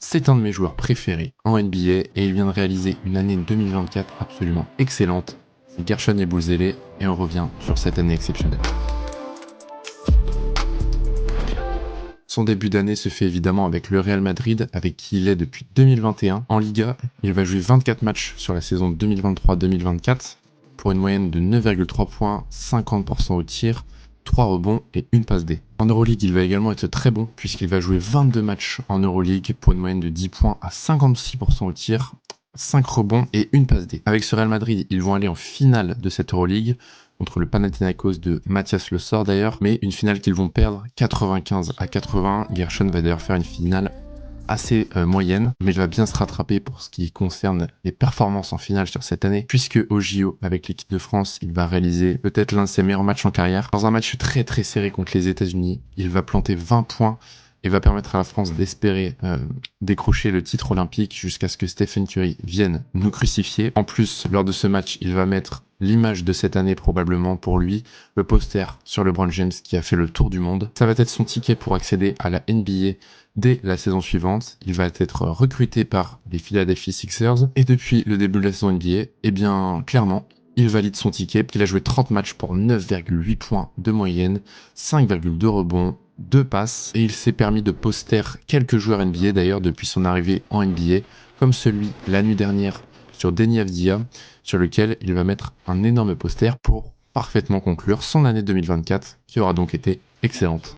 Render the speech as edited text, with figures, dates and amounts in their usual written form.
C'est un de mes joueurs préférés en NBA et il vient de réaliser une année 2024 absolument excellente. C'est Guerschon Yabusele et on revient sur cette année exceptionnelle. Son début d'année se fait évidemment avec le Real Madrid, avec qui il est depuis 2021. En Liga, il va jouer 24 matchs sur la saison 2023-2024 pour une moyenne de 9,3 points, 50% au tir, 3 rebonds et une passe D. En Euroleague, il va également être très bon puisqu'il va jouer 22 matchs en Euroleague pour une moyenne de 10 points à 56% au tir, 5 rebonds et une passe D. Avec ce Real Madrid, ils vont aller en finale de cette Euroleague contre le Panathinaikos de Mathias Le Sort d'ailleurs, mais une finale qu'ils vont perdre 95-80. Guerschon va d'ailleurs faire une finale assez moyenne, mais il va bien se rattraper pour ce qui concerne les performances en finale sur cette année, puisque au JO avec l'équipe de France, il va réaliser peut-être l'un de ses meilleurs matchs en carrière. Dans un match très très serré contre les États-Unis, il va planter 20 points et va permettre à la France d'espérer décrocher le titre olympique jusqu'à ce que Stephen Curry vienne nous crucifier. En plus, lors de ce match, il va mettre l'image de cette année probablement pour lui, le poster sur LeBron James qui a fait le tour du monde. Ça va être son ticket pour accéder à la NBA dès la saison suivante. Il va être recruté par les Philadelphia Sixers et depuis le début de la saison NBA, eh bien clairement, il valide son ticket. Il a joué 30 matchs pour 9,8 points de moyenne, 5,2 rebonds, 2 passes et il s'est permis de poster quelques joueurs NBA d'ailleurs depuis son arrivée en NBA, comme celui la nuit dernière sur Deni Avdija, sur lequel il va mettre un énorme poster pour parfaitement conclure son année 2024 qui aura donc été excellente.